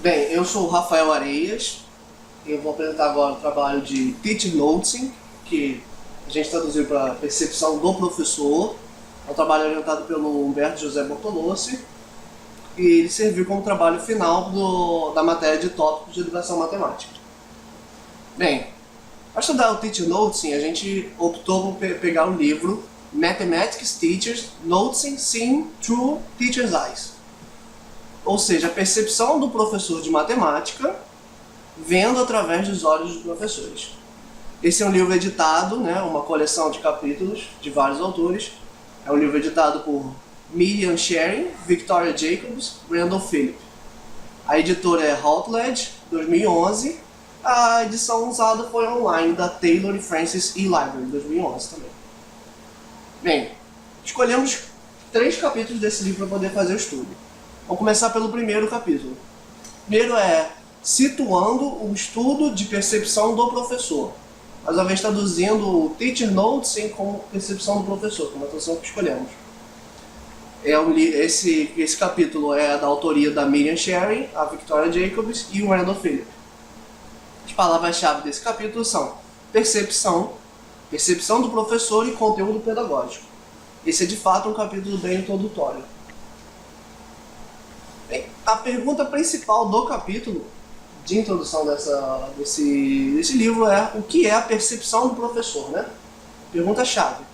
Bem, eu sou o Rafael Areias, eu vou apresentar agora o trabalho de Teaching Noticing, que a gente traduziu para percepção do professor. É um trabalho orientado pelo Humberto José Bortolossi e ele serviu como trabalho final da matéria de tópicos de educação matemática. Bem, para estudar o Teaching Noticing, a gente optou por pegar o livro Mathematics Teachers Noticing Seen Through Teachers' Eyes, ou seja, a percepção do professor de matemática vendo através dos olhos dos professores. Esse é um livro editado, uma coleção de capítulos de vários autores. É um livro editado por Miriam Schering, Victoria Jacobs, Randall Phillips. A editora é Routledge, 2011. A edição usada foi online da Taylor Francis E-Library, 2011 também. Bem, escolhemos 3 capítulos desse livro para poder fazer o estudo. Vamos começar pelo primeiro capítulo. O primeiro é situando o estudo de percepção do professor. Mais uma vez traduzindo o Teaching Noticing como percepção do professor, como a tradução que escolhemos. Esse capítulo é da autoria da Miriam Schering, a Victoria Jacobs e o Randall Phillips. As palavras-chave desse capítulo são percepção, percepção do professor e conteúdo pedagógico. Esse é de fato um capítulo bem introdutório. Bem, a pergunta principal do capítulo de introdução desse livro é o que é a percepção do professor, Pergunta-chave.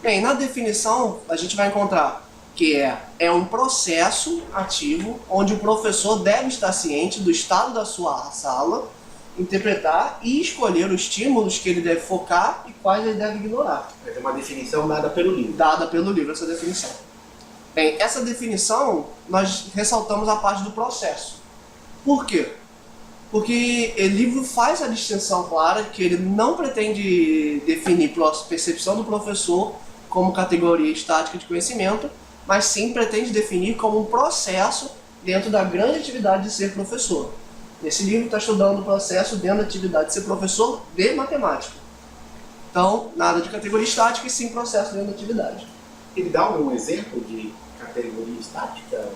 Bem, na definição a gente vai encontrar que é um processo ativo onde o professor deve estar ciente do estado da sua sala, interpretar e escolher os estímulos que ele deve focar e quais ele deve ignorar. É uma definição dada pelo livro. Dada pelo livro, essa definição. Bem, essa definição nós ressaltamos a parte do processo. Por quê? Porque o livro faz a distinção clara que ele não pretende definir percepção do professor como categoria estática de conhecimento, mas sim pretende definir como um processo dentro da grande atividade de ser professor. Esse livro está estudando o processo dentro da atividade de ser professor de matemática. Então, nada de categoria estática e sim processo dentro da atividade. Ele dá um exemplo de categoria estática?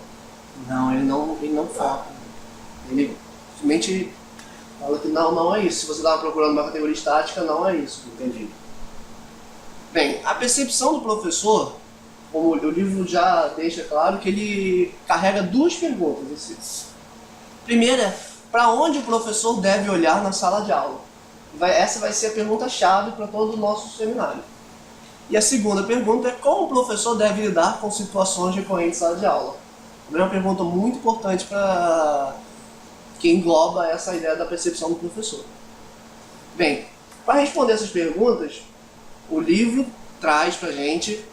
Não, ele não fala. Ele simplesmente fala que não é isso. Se você estava procurando uma categoria estática, não é isso. Entendi. Bem, a percepção do professor, como o livro já deixa claro, que ele carrega 2 perguntas. Primeira é, para onde o professor deve olhar na sala de aula? Essa vai ser a pergunta-chave para todo o nosso seminário. E a segunda pergunta é como o professor deve lidar com situações recorrentes na sala de aula. É uma pergunta muito importante que engloba essa ideia da percepção do professor. Bem, para responder essas perguntas, o livro traz para a gente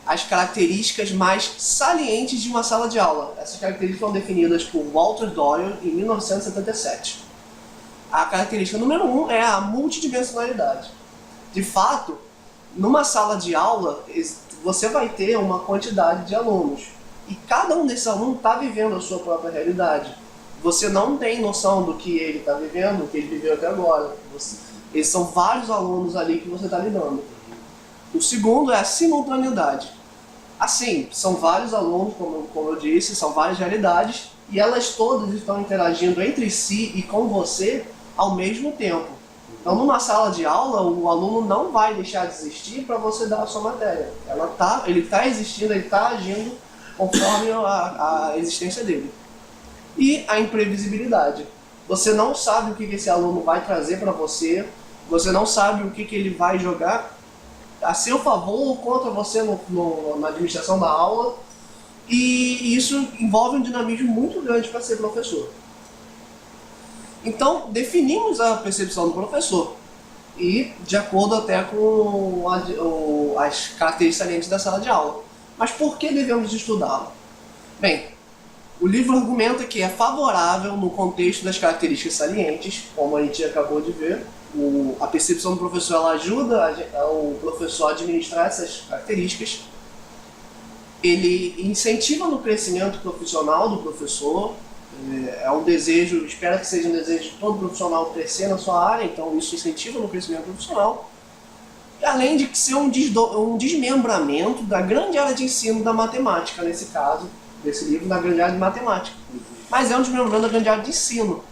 as características mais salientes de uma sala de aula. Essas características foram definidas por Walter Doyle em 1977. A característica número 1 é a multidimensionalidade. De fato, numa sala de aula, você vai ter uma quantidade de alunos. E cada um desses alunos está vivendo a sua própria realidade. Você não tem noção do que ele está vivendo, do que ele viveu até agora. Eles são vários alunos ali que você está lidando. O segundo é a simultaneidade. Assim, são vários alunos, como eu disse, são várias realidades, e elas todas estão interagindo entre si e com você ao mesmo tempo. Então, numa sala de aula, o aluno não vai deixar de existir para você dar a sua matéria. Ele está existindo, ele está agindo conforme a existência dele. E a imprevisibilidade. Você não sabe o que esse aluno vai trazer para você, você não sabe o que ele vai jogar a seu favor ou contra você na administração da aula, e isso envolve um dinamismo muito grande para ser professor. Então, definimos a percepção do professor, e de acordo até com as características salientes da sala de aula. Mas por que devemos estudá-lo? Bem, o livro argumenta que é favorável no contexto das características salientes, como a gente acabou de ver. A percepção do professor ela ajuda o professor a administrar essas características. Ele incentiva no crescimento profissional do professor. É um desejo, espera que seja um desejo de todo profissional crescer na sua área, então isso incentiva no crescimento profissional. E além de ser um desmembramento da grande área de ensino da matemática, nesse caso, desse livro, da grande área de matemática. mas é um desmembramento da grande área de ensino.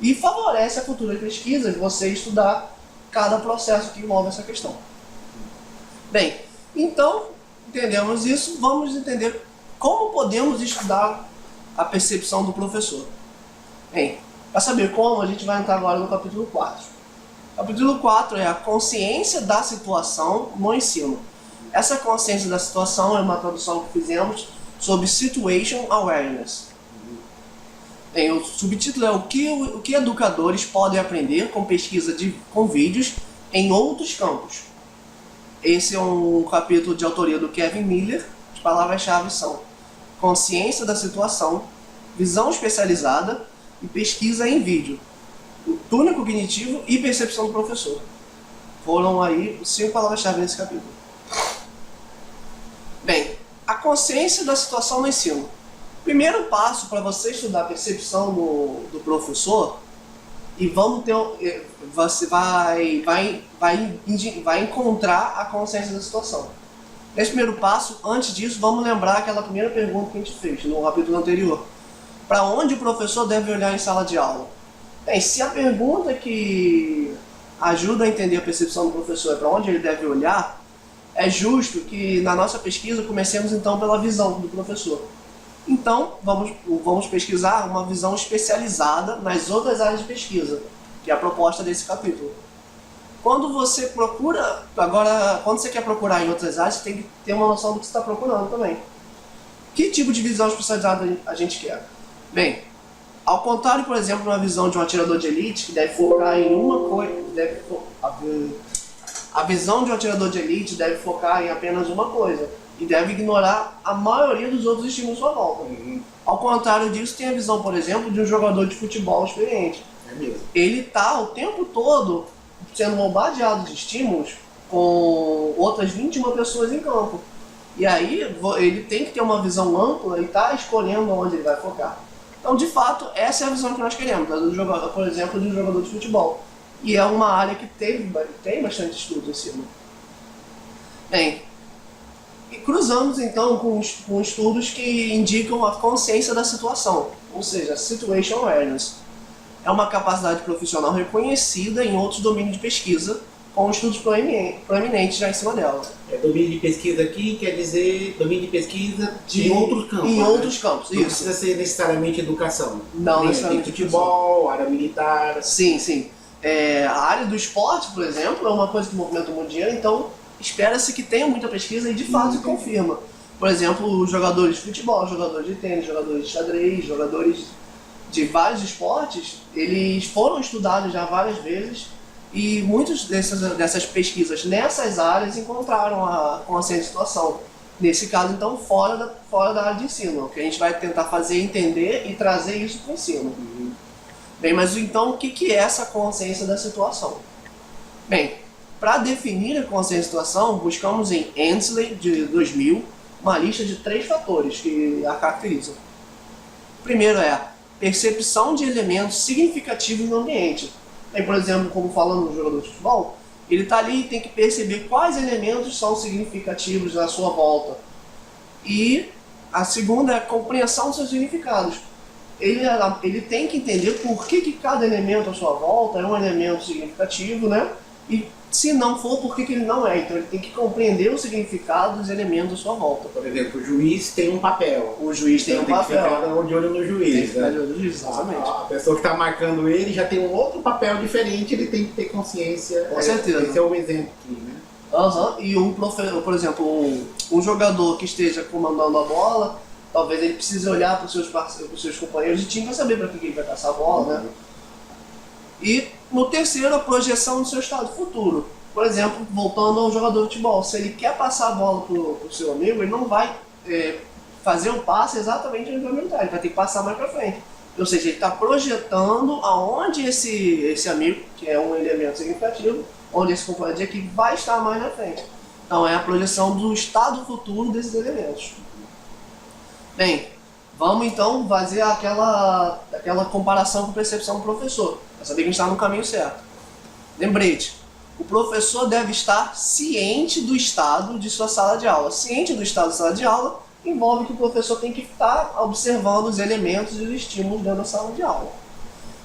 E favorece a futura pesquisa de você estudar cada processo que envolve essa questão. Bem, então, entendemos isso, vamos entender como podemos estudar a percepção do professor. Bem, para saber como, a gente vai entrar agora no capítulo 4. O capítulo 4 é a consciência da situação no ensino. Essa consciência da situação é uma tradução que fizemos sobre Situation Awareness. Bem, o subtítulo é o que educadores podem aprender com pesquisa com vídeos em outros campos. Esse é um capítulo de autoria do Kevin Miller. As palavras-chave são consciência da situação, visão especializada e pesquisa em vídeo, túnel cognitivo e percepção do professor. Foram aí 5 palavras-chave nesse capítulo. Bem, a consciência da situação no ensino. Primeiro passo para você estudar a percepção do professor, e você vai encontrar a consciência da situação. Nesse primeiro passo, antes disso, vamos lembrar aquela primeira pergunta que a gente fez no capítulo anterior. Para onde o professor deve olhar em sala de aula? Bem, se a pergunta que ajuda a entender a percepção do professor é para onde ele deve olhar, é justo que na nossa pesquisa comecemos então pela visão do professor. Então, vamos pesquisar uma visão especializada nas outras áreas de pesquisa, que é a proposta desse capítulo. Quando você quer procurar em outras áreas, você tem que ter uma noção do que você está procurando também. Que tipo de visão especializada a gente quer? Bem, ao contrário, por exemplo, de uma visão de um atirador de elite, que deve focar em uma coisa, a visão de um atirador de elite deve focar em apenas uma coisa e deve ignorar a maioria dos outros estímulos à sua volta. Ao contrário disso, tem a visão, por exemplo, de um jogador de futebol experiente. É mesmo. Ele está o tempo todo sendo bombardeado de estímulos com outras 21 pessoas em campo. E aí ele tem que ter uma visão ampla e está escolhendo onde ele vai focar. Então, de fato, essa é a visão que nós queremos, por exemplo, de um jogador de futebol. E é uma área que tem bastante estudo em cima. Bem, e cruzamos então com estudos que indicam a consciência da situação, ou seja, Situation Awareness. É uma capacidade profissional reconhecida em outros domínios de pesquisa, com estudos proeminentes já em cima dela. Domínio de pesquisa aqui quer dizer domínio de pesquisa em outros campos. Em outros campos, não isso. Precisa ser necessariamente educação. Não tem necessariamente futebol, área militar. Sim, sim. A área do esporte, por exemplo, é uma coisa que movimenta muito dinheiro, então espera-se que tenha muita pesquisa e de fato se confirma. Por exemplo, os jogadores de futebol, jogadores de tênis, jogadores de xadrez, jogadores de vários esportes, eles foram estudados já várias vezes e muitas dessas pesquisas nessas áreas encontraram a consciência de situação. Nesse caso, então, fora da área de ensino. O que a gente vai tentar fazer é entender e trazer isso para o ensino. Bem, mas então o que é essa consciência da situação? Bem, para definir a consciência da situação, buscamos em Hensley, de 2000, uma lista de 3 fatores que a caracterizam. O primeiro é a percepção de elementos significativos no ambiente. Bem, por exemplo, como falando no jogador de futebol, ele está ali e tem que perceber quais elementos são significativos na sua volta. E a segunda é a compreensão dos seus significados. Ele tem que entender por que cada elemento à sua volta é um elemento significativo, né? E se não for, por que ele não é. Então ele tem que compreender o significado dos elementos à sua volta. Por exemplo, o juiz tem um papel. O juiz tem um papel. Tem que ficar de olho no juiz. Tem que ficar de olho no juiz, exatamente. A pessoa que está marcando ele já tem um outro papel diferente, ele tem que ter consciência. Com certeza. Esse é o exemplo aqui, né? E por exemplo, um jogador que esteja comandando a bola, talvez ele precise olhar para os seus companheiros de time para saber para que ele vai passar a bola, né? E no terceiro, a projeção do seu estado futuro. Por exemplo, voltando ao jogador de futebol, se ele quer passar a bola para o seu amigo, ele não vai fazer o passe exatamente onde ele vai estar, ele vai ter que passar mais para frente. Ou seja, ele está projetando aonde esse amigo, que é um elemento significativo, onde esse companheiro de equipe vai estar mais na frente. Então é a projeção do estado futuro desses elementos. Bem, vamos então fazer aquela comparação com percepção do professor, para saber que a gente está no caminho certo. Lembrete, o professor deve estar ciente do estado de sua sala de aula. Ciente do estado da sala de aula envolve que o professor tem que estar observando os elementos e os estímulos dentro da sala de aula.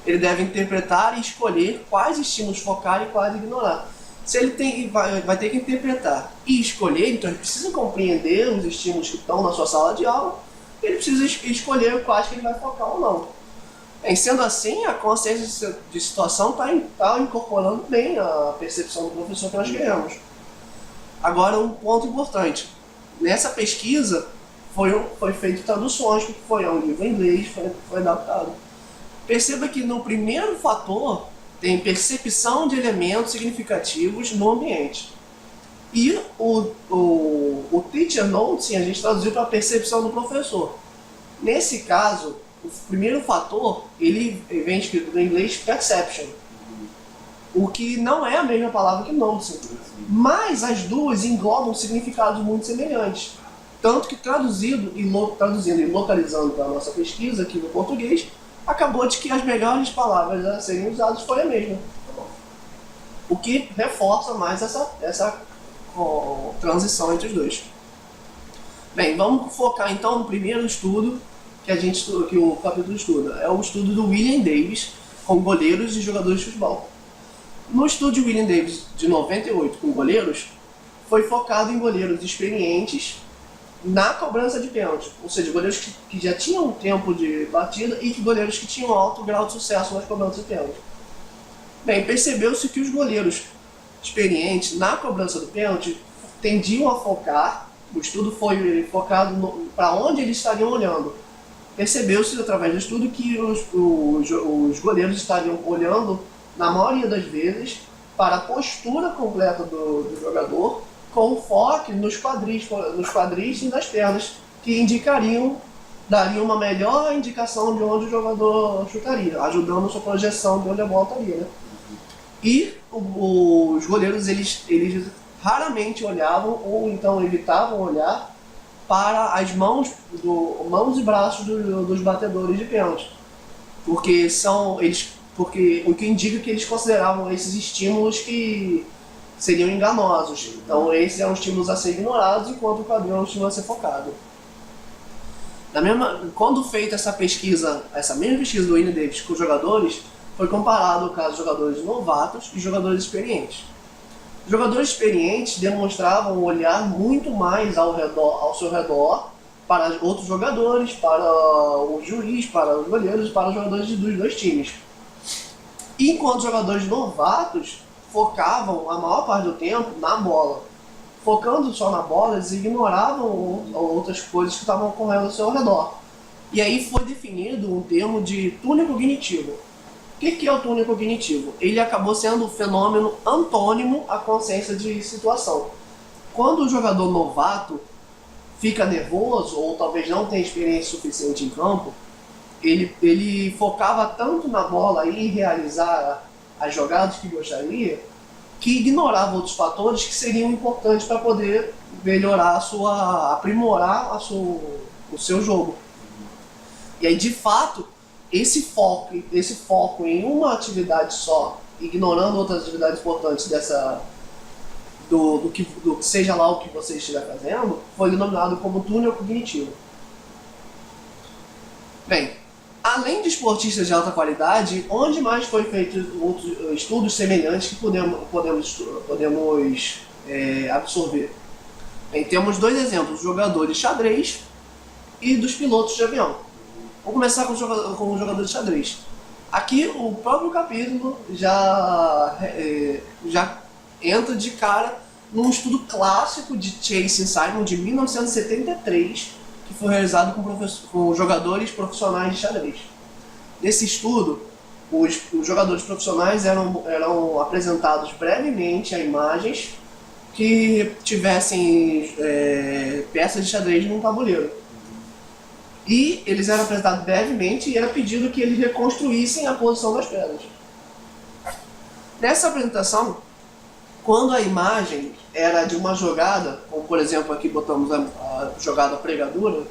Ele deve interpretar e escolher quais estímulos focar e quais ignorar. Se ele vai ter que interpretar e escolher, então ele precisa compreender os estímulos que estão na sua sala de aula, ele precisa escolher quais que ele vai focar ou não. Bem, sendo assim, a consciência de situação está incorporando bem a percepção do professor que nós queremos. Agora, um ponto importante. Nessa pesquisa, foi feito traduções, porque foi um livro em inglês, foi adaptado. Perceba que no primeiro fator tem percepção de elementos significativos no ambiente. E o Teacher Notes, a gente traduziu para a percepção do professor. Nesse caso, o primeiro fator, ele vem escrito no inglês perception, o que não é a mesma palavra que noticing, mas as duas englobam significados muito semelhantes. Tanto que traduzindo e localizando para a nossa pesquisa aqui no português, acabou de que as melhores palavras a serem usadas foi a mesma. O que reforça mais essa transição entre os dois. Bem, vamos focar então no primeiro estudo que o capítulo estuda. É o estudo do William Davis com goleiros e jogadores de futebol. No estudo de William Davis de 98 com goleiros, foi focado em goleiros experientes na cobrança de pênalti, ou seja, goleiros que já tinham um tempo de batida e goleiros que tinham alto grau de sucesso nas cobranças de pênalti. Bem, percebeu-se que os goleiros experientes na cobrança do pênalti tendiam a focar, o estudo foi focado para onde eles estariam olhando. Percebeu-se através do estudo que os goleiros estariam olhando, na maioria das vezes, para a postura completa do jogador, com foco nos quadris e nas pernas, que dariam uma melhor indicação de onde o jogador chutaria, ajudando a sua projeção de onde a bola estaria. Né? E os goleiros, eles raramente olhavam, ou então evitavam olhar, para as mãos e braços dos batedores de pênalti, porque o que indica que eles consideravam esses estímulos que seriam enganosos. Então esses são estímulos a ser ignorados, enquanto o quadril é um estímulo a ser focado. Quando feita essa mesma pesquisa do William Davis com os jogadores, foi comparado o caso de jogadores novatos e jogadores experientes. Os jogadores experientes demonstravam olhar muito mais ao seu redor para outros jogadores, para o juiz, para os goleiros e para os jogadores dos dois times. Enquanto os jogadores novatos focavam a maior parte do tempo na bola. Focando só na bola, eles ignoravam outras coisas que estavam ocorrendo ao seu redor. E aí foi definido um termo de túnel cognitivo. O que é o túnel cognitivo? Ele acabou sendo um fenômeno antônimo à consciência de situação. Quando o jogador novato fica nervoso ou talvez não tenha experiência suficiente em campo, ele focava tanto na bola e em realizar as jogadas que gostaria, que ignorava outros fatores que seriam importantes para poder melhorar aprimorar o seu jogo. E aí, de fato, esse foco em uma atividade só, ignorando outras atividades importantes do que seja lá o que você estiver fazendo, foi denominado como túnel cognitivo. Bem, além de esportistas de alta qualidade, onde mais foi feito outros estudos semelhantes que podemos absorver? Bem, temos dois exemplos, dos jogadores de xadrez e dos pilotos de avião. Vamos começar com o jogador de xadrez. Aqui o próprio capítulo já entra de cara num estudo clássico de Chase e Simon de 1973, que foi realizado com jogadores profissionais de xadrez. Nesse estudo, os jogadores profissionais eram apresentados brevemente a imagens que tivessem peças de xadrez num tabuleiro. E eles eram apresentados brevemente e era pedido que eles reconstruíssem a posição das pedras. Nessa apresentação, quando a imagem era de uma jogada, como por exemplo aqui botamos a jogada pregadura,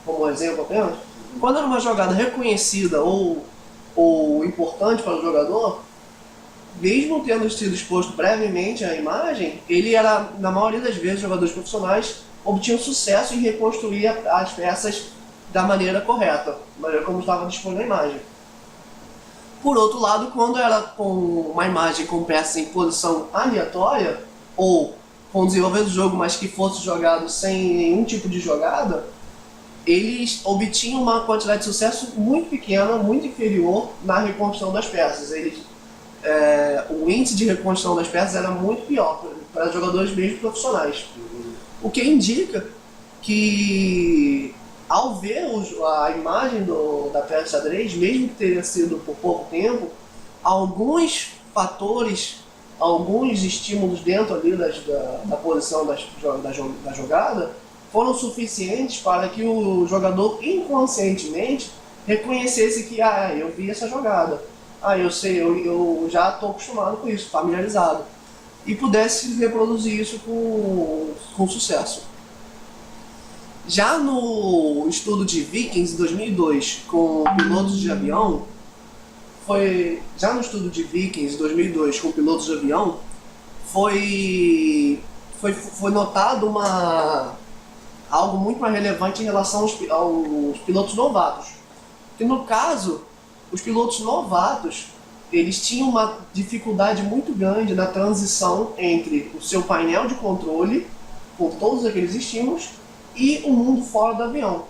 como exemplo apenas, quando era uma jogada reconhecida ou importante para o jogador, mesmo tendo sido exposto brevemente à imagem, ele era, na maioria das vezes, jogadores profissionais obtinham sucesso em reconstruir as peças da maneira correta, da maneira como estava disposto na imagem. Por outro lado, quando era com uma imagem com peças em posição aleatória, ou com o desenvolver do jogo, mas que fosse jogado sem nenhum tipo de jogada, eles obtinham uma quantidade de sucesso muito pequena, muito inferior na reconstrução das peças. O índice de reconstrução das peças era muito pior para jogadores mesmo profissionais. O que indica que, ao ver a imagem da peça de xadrez, mesmo que tenha sido por pouco tempo, alguns fatores, alguns estímulos dentro ali da posição da jogada foram suficientes para que o jogador inconscientemente reconhecesse que eu vi essa jogada, eu sei, eu já estou acostumado com isso, familiarizado, e pudesse reproduzir isso com sucesso. Já no estudo de Vikings em 2002 com pilotos de avião, foi notado algo muito mais relevante em relação aos pilotos novatos. Que no caso, os pilotos novatos, eles tinham uma dificuldade muito grande na transição entre o seu painel de controle, com todos aqueles estímulos, e o mundo fora do avião.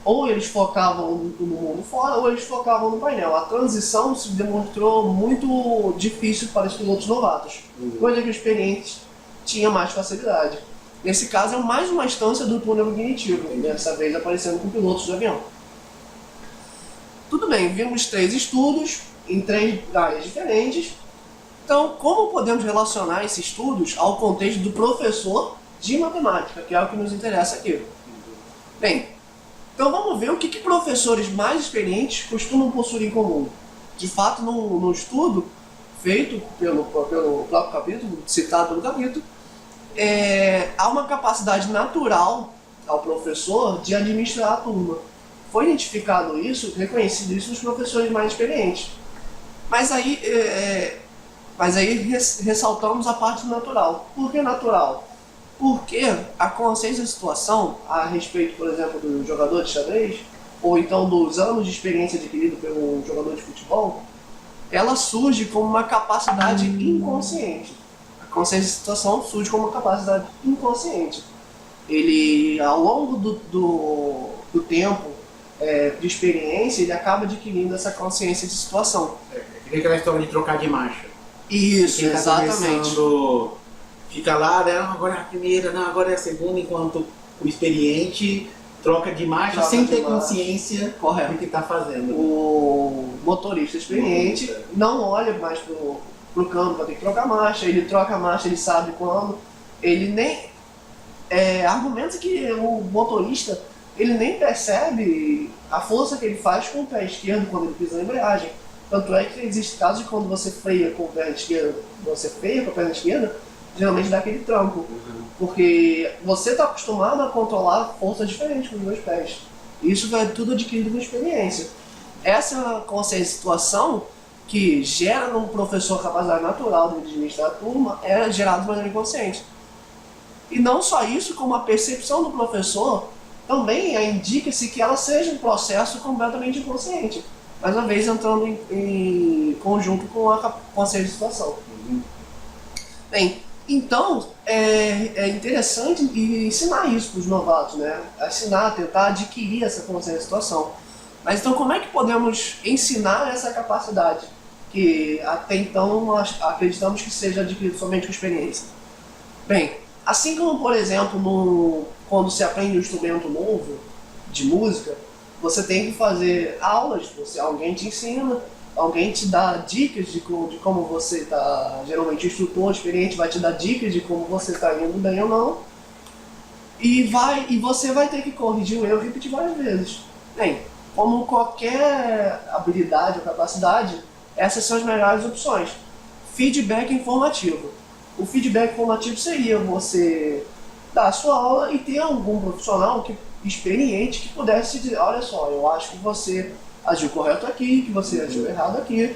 Ou eles focavam no mundo fora, ou eles focavam no painel. A transição se demonstrou muito difícil para os pilotos novatos, coisa que os experientes tinham mais facilidade. Nesse caso, é mais uma instância do túnel cognitivo, dessa vez aparecendo com pilotos de avião. Tudo bem, vimos 3 estudos em 3 áreas diferentes. Então, como podemos relacionar esses estudos ao contexto do professor de matemática, que é o que nos interessa aqui? Bem, então vamos ver o que professores mais experientes costumam possuir em comum. De fato, no estudo feito pelo próprio capítulo, citado pelo capítulo, há uma capacidade natural ao professor de administrar a turma. Foi identificado isso, reconhecido isso nos professores mais experientes. Mas aí ressaltamos a parte natural. Por que natural? Porque a consciência da situação a respeito, por exemplo, do jogador de xadrez, ou então dos anos de experiência adquirido pelo jogador de futebol, ela surge como uma capacidade inconsciente. A consciência da situação surge como uma capacidade inconsciente. Ele, ao longo do tempo de experiência, ele acaba adquirindo essa consciência de situação. É aquela história de trocar de marcha. Isso, exatamente. Fica lá, agora é a primeira, não, agora é a segunda, enquanto o experiente troca de marcha sem ter consciência do que está fazendo. O motorista experiente não olha mais pro campo para ter que trocar marcha, ele troca a marcha, ele sabe quando, ele nem... argumenta que o motorista ele nem percebe a força que ele faz com o pé esquerdo quando ele pisa na embreagem. Tanto é que existe casos de quando você freia com o pé esquerdo, você freia com a perna esquerda, geralmente dá aquele tranco. Porque você está acostumado a controlar forças diferentes com os dois pés. Isso é tudo adquirido com experiência. Essa é uma consciência de situação que gera num professor a capacidade natural de administrar a turma, é gerada de maneira inconsciente. E não só isso, como a percepção do professor também indica-se que ela seja um processo completamente inconsciente. Mais uma vez entrando em conjunto com a consciência de situação. Bem, então é interessante ensinar isso para os novatos, né? Ensinar, tentar adquirir essa consciência de situação. Mas então como é que podemos ensinar essa capacidade que até então nós acreditamos que seja adquirida somente com experiência? Bem, assim como, por exemplo, quando se aprende um instrumento novo de música, você tem que fazer aulas, alguém te ensina, alguém te dá dicas de como você está, geralmente o instrutor experiente vai te dar dicas de como você está indo bem ou não, e você vai ter que corrigir o erro e repetir várias vezes. Bem, como qualquer habilidade ou capacidade, essas são as melhores opções. Feedback informativo. O feedback informativo seria você dar a sua aula e ter algum profissional experiente que pudesse dizer, olha só, eu acho que você agiu correto aqui, que você agiu errado aqui.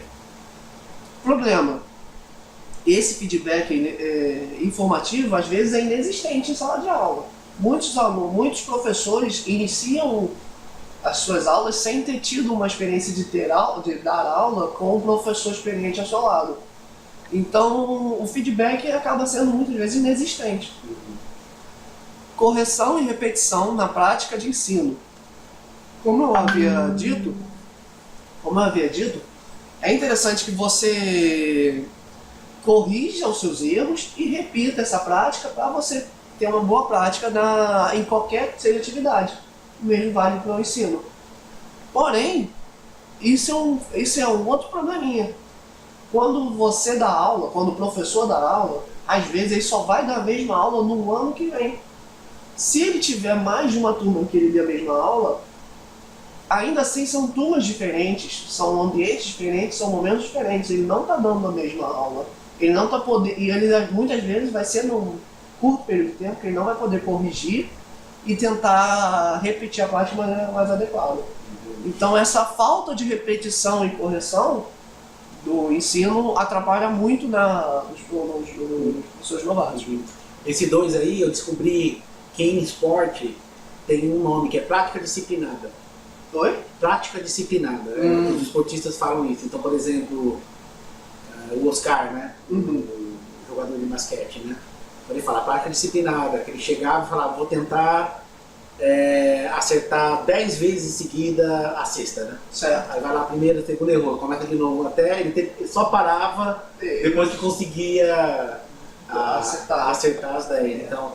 Problema, esse feedback informativo às vezes é inexistente em sala de aula. muitos professores iniciam as suas aulas sem ter tido uma experiência de dar aula com um professor experiente ao seu lado. Então, o feedback acaba sendo muitas vezes inexistente. Correção e repetição na prática de ensino. Como eu havia dito, é interessante que você corrija os seus erros e repita essa prática para você ter uma boa prática em qualquer seja atividade. O mesmo vale para o ensino. Porém, isso é um outro probleminha. Quando você dá aula, quando o professor dá aula, às vezes ele só vai dar a mesma aula no ano que vem. Se ele tiver mais de uma turma que ele dê a mesma aula, ainda assim são turmas diferentes, são ambientes diferentes, são momentos diferentes. Ele não está dando a mesma aula. Ele não está podendo, e ele muitas vezes vai ser num curto período de tempo que ele não vai poder corrigir e tentar repetir a prática de maneira mais adequada. Então essa falta de repetição e correção do ensino atrapalha muito nos professores novatos. Esse 2 aí eu descobri que em esporte tem um nome que é prática disciplinada. Oi? Prática disciplinada. Os esportistas falam isso. Então, por exemplo, o Oscar, né? O jogador de basquete, né? Ele fala prática disciplinada, que ele chegava e falava, vou tentar acertar 10 vezes em seguida a cesta, né? Certo. Aí vai lá, primeira, segunda, errou, começa de novo, até ele só parava depois que conseguia acertar as 10. Então,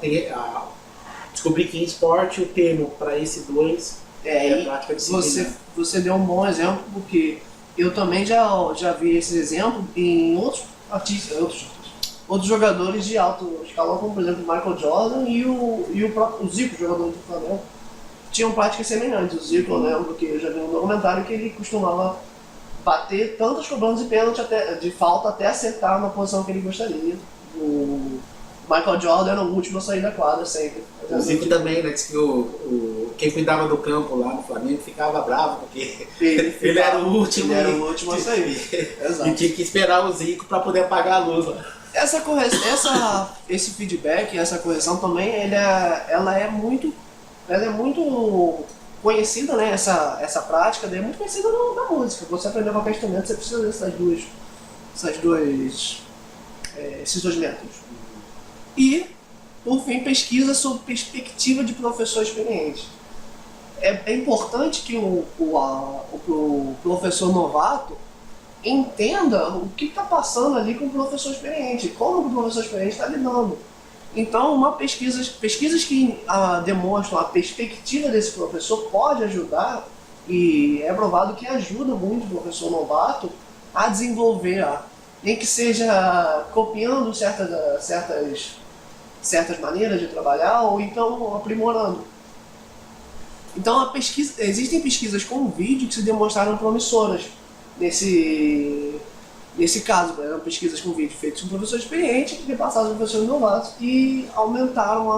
descobri que em esporte o termo para esse 2 é prática disciplinada. Você deu um bom exemplo, porque eu também já vi esse exemplo em outros jogadores de alto escalão, como por exemplo o Michael Jordan e o próprio Zico, jogador do Flamengo, tinham práticas semelhantes. O Zico, eu lembro que eu já vi um documentário que ele costumava bater tantas cobranças de pênalti de falta até acertar na posição que ele gostaria. O Michael Jordan era o último a sair da quadra sempre. O Zico também, né? Disse que quem cuidava do campo lá no Flamengo ficava bravo, porque ele era o último. Ele era o último a sair. Exato. E tinha que esperar o Zico para poder apagar a luz lá. Esse feedback, essa correção também, ela é muito conhecida, né? Essa prática é muito conhecida na música. Você aprender qualquer instrumento, você precisa desses dois métodos. E, por fim, pesquisa sobre perspectiva de professor experiente. É importante que o professor novato entenda o que está passando ali com o professor experiente, como o professor experiente está lidando. Então, pesquisas que demonstram a perspectiva desse professor pode ajudar, e é provado que ajuda muito o professor novato a desenvolver, nem que seja copiando certas maneiras de trabalhar ou então aprimorando. Então, existem pesquisas com vídeo que se demonstraram promissoras. Nesse caso, por exemplo, pesquisas com vídeo feitas com professores experientes que repassaram os professores novatos e aumentaram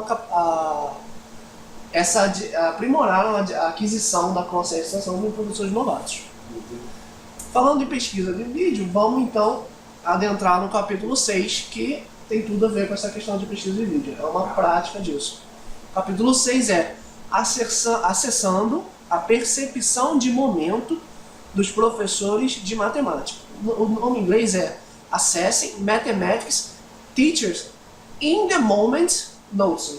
aprimoraram a aquisição da conscientização dos professores novatos. Falando de pesquisa de vídeo, vamos então adentrar no capítulo 6, que tem tudo a ver com essa questão de pesquisa de vídeo. É uma prática disso. O capítulo 6 é acessando a percepção de momento dos professores de matemática. O nome em inglês é Assessing Mathematics Teachers in the Moment Noticing.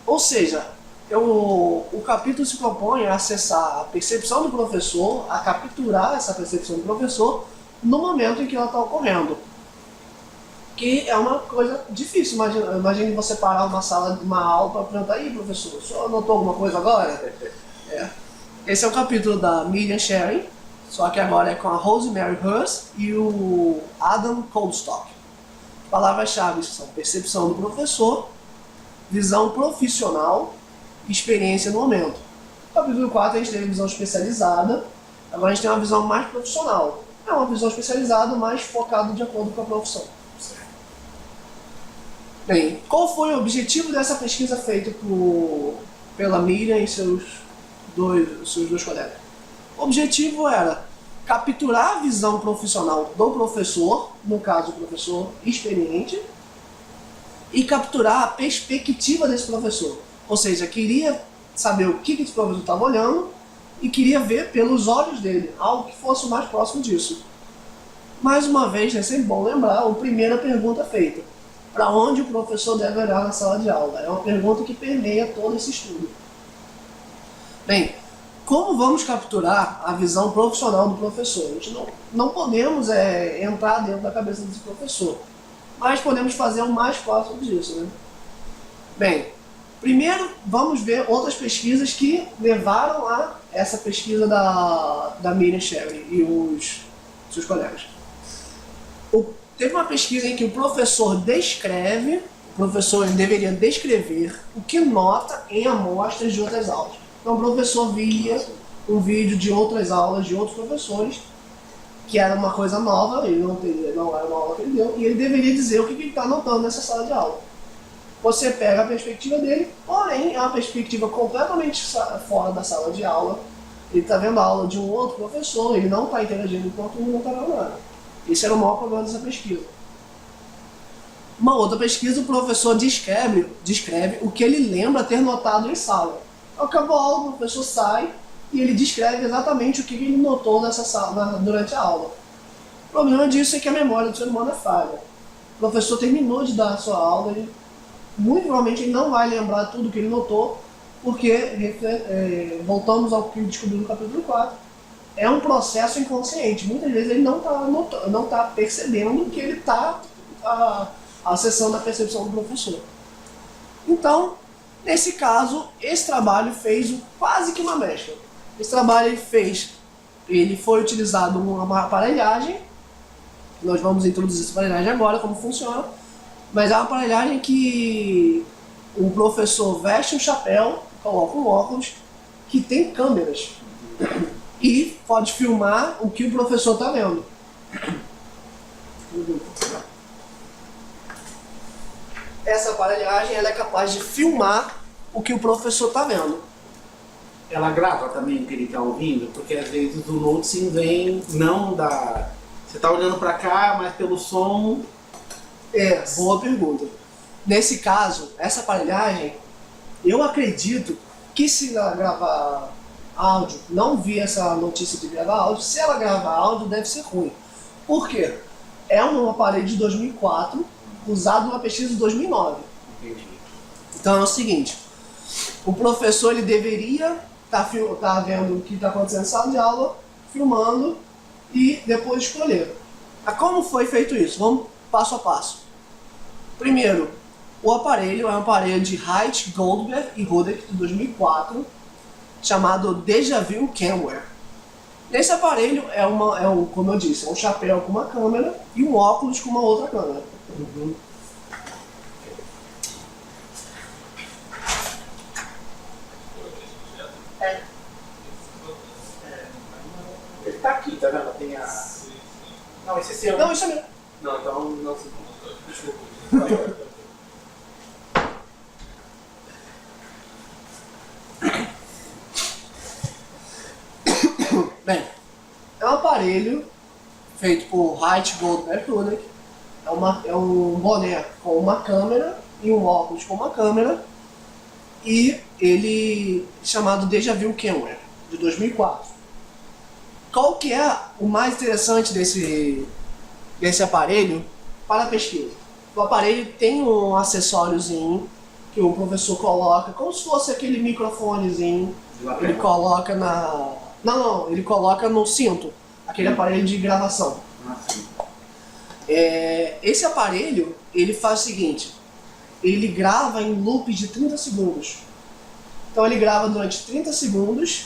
Ou seja, o capítulo se propõe a acessar a percepção do professor, a capturar essa percepção do professor no momento em que ela está ocorrendo. Que é uma coisa difícil. Imagine você parar uma aula para perguntar, aí professor, o senhor anotou alguma coisa agora? Esse é o capítulo da Miriam Sherry, só que agora é com a Rosemary Hurst e o Adam Coldstock. Palavras-chave são percepção do professor, visão profissional e experiência no momento. No capítulo 4 a gente teve visão especializada, agora a gente tem uma visão mais profissional. É uma visão especializada, mais focada de acordo com a profissão. Bem, qual foi o objetivo dessa pesquisa feita pela Miriam e seus dois colegas? O objetivo era capturar a visão profissional do professor, no caso o professor experiente, e capturar a perspectiva desse professor. Ou seja, queria saber o que esse professor estava olhando e queria ver pelos olhos dele, algo que fosse o mais próximo disso. Mais uma vez, é sempre bom lembrar a primeira pergunta feita. Para onde o professor deve olhar na sala de aula? É uma pergunta que permeia todo esse estudo. Bem, como vamos capturar a visão profissional do professor? A gente não podemos entrar dentro da cabeça desse professor, mas podemos fazer o mais próximo disso, né? Bem, primeiro vamos ver outras pesquisas que levaram a essa pesquisa da Miriam Sherry e os seus colegas. Teve uma pesquisa em que o professor ele deveria descrever o que nota em amostras de outras aulas. Então o professor via um vídeo de outras aulas de outros professores, que era uma coisa nova, ele não era uma aula que ele deu, e ele deveria dizer o que ele está anotando nessa sala de aula. Você pega a perspectiva dele, porém é uma perspectiva completamente fora da sala de aula. Ele está vendo a aula de um outro professor, ele não está interagindo com o turma, não está vendo nada. Esse era o maior problema dessa pesquisa. Uma outra pesquisa, o professor descreve o que ele lembra ter notado em sala. Acabou a aula, o professor sai e ele descreve exatamente o que ele notou nessa sala, durante a aula. O problema disso é que a memória do ser humano é falha. O professor terminou de dar a sua aula e muito provavelmente ele não vai lembrar tudo que ele notou, porque, voltamos ao que descobriu no capítulo 4, é um processo inconsciente. Muitas vezes ele não está percebendo que ele está acessando a percepção do professor. Então, nesse caso, esse trabalho fez quase que uma mescla. Esse trabalho ele foi utilizado uma aparelhagem. Nós vamos introduzir essa aparelhagem agora, como funciona. Mas é uma aparelhagem que o professor veste um chapéu, coloca um óculos, que tem câmeras. E pode filmar o que o professor está vendo. Essa aparelhagem ela é capaz de filmar o que o professor está vendo. Ela grava também o que ele está ouvindo? Porque às vezes o noticing vem não da... Você está olhando para cá, mas pelo som... Boa pergunta. Nesse caso, essa aparelhagem, eu acredito que se ela gravar áudio, não vi essa notícia de gravar áudio, se ela gravar áudio deve ser ruim. Por quê? É um aparelho de 2004, usado numa pesquisa de 2009. Entendi. Então é o seguinte, o professor ele deveria estar vendo o que está acontecendo na sala de aula, filmando e depois escolher. Como foi feito isso? Vamos passo a passo. Primeiro, o aparelho é um aparelho de Haidt, Goldberg e Rudek de 2004, chamado Deja Vu Camware. Nesse aparelho como eu disse, é um chapéu com uma câmera e um óculos com uma outra câmera. Ele tá aqui, tá vendo? Tem a... Não, esse é seu. Não, isso é meu. Não, então não se... Desculpa. Bem, é um aparelho feito por Haidt, Goldberg e Rudek. É um boné com uma câmera e um óculos com uma câmera. E ele chamado Deja Vu Camware, de 2004. Qual que é o mais interessante desse aparelho para a pesquisa? O aparelho tem um acessóriozinho que o professor coloca, como se fosse aquele microfonezinho. Ele coloca ele coloca no cinto, aquele aparelho de gravação. Esse aparelho, ele faz o seguinte, ele grava em loops de 30 segundos. Então ele grava durante 30 segundos,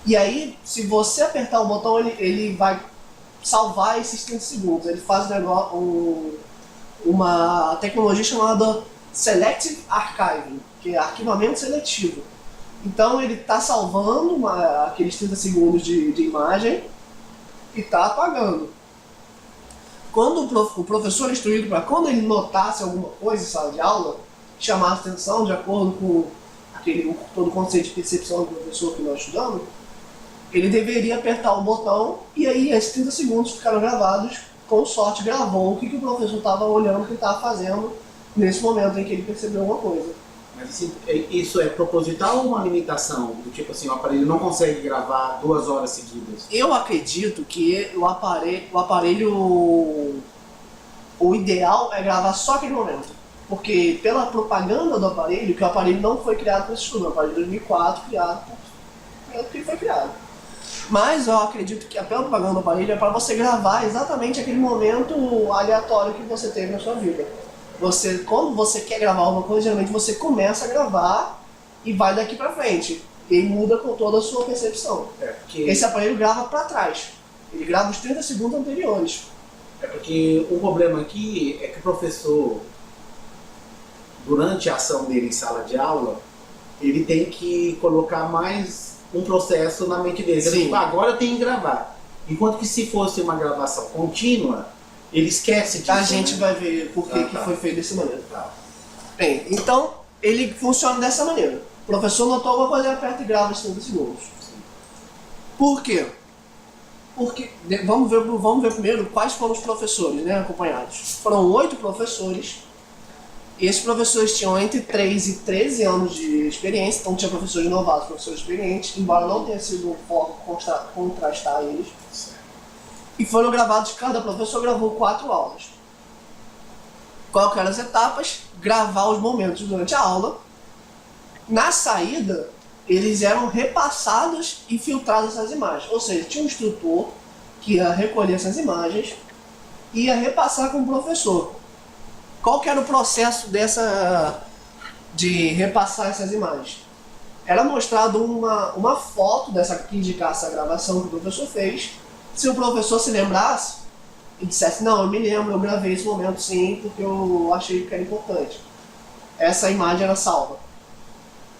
e aí, se você apertar o botão, ele vai salvar esses 30 segundos. Ele faz uma tecnologia chamada Selective Archiving, que é arquivamento seletivo. Então ele está salvando aqueles 30 segundos de imagem e está apagando. Quando o professor é instruído para quando ele notasse alguma coisa em sala de aula, chamar a atenção de acordo com todo o conceito de percepção do professor que nós estudamos, ele deveria apertar o botão e aí esses 30 segundos ficaram gravados, com sorte gravou o que o professor estava olhando, o que ele estava fazendo nesse momento em que ele percebeu alguma coisa. Mas isso é proposital ou uma limitação? Do tipo assim, o aparelho não consegue gravar 2 horas seguidas? Eu acredito que o aparelho, o ideal é gravar só aquele momento. Porque pela propaganda do aparelho, que o aparelho não foi criado para esse estudo, é um aparelho de 2004 criado pelo que foi criado. Mas eu acredito que a propaganda do aparelho é para você gravar exatamente aquele momento aleatório que você teve na sua vida. Quando você quer gravar alguma coisa, geralmente você começa a gravar e vai daqui para frente. E aí muda com toda a sua percepção. Esse aparelho grava para trás. Ele grava os 30 segundos anteriores. É porque o problema aqui é que o professor, durante a ação dele em sala de aula, ele tem que colocar mais um processo na mente dele. Tipo, agora eu tenho que gravar. Enquanto que se fosse uma gravação contínua, ele esquece disso. A gente vai ver por que foi feito dessa maneira. Bem, então ele funciona dessa maneira. O professor notou alguma coisa, ele aperta e grava os 30 segundos. Por quê? Porque, vamos ver primeiro quais foram os professores, né, acompanhados. Foram 8 professores. E esses professores tinham entre 3 e 13 anos de experiência, então tinha professores novatos, professores experientes, embora não tenha sido um foco contrastar eles. E foram gravados, cada professor gravou 4 aulas. Qual que eram as etapas? Gravar os momentos durante a aula. Na saída, eles eram repassados e filtradas essas imagens. Ou seja, tinha um instrutor que ia recolher essas imagens e ia repassar com o professor. Qual que era o processo de repassar essas imagens? Era mostrado uma foto dessa que indicasse a gravação que o professor fez. Se o professor se lembrasse e dissesse, não, eu me lembro, eu gravei esse momento sim, porque eu achei que era importante. Essa imagem era salva.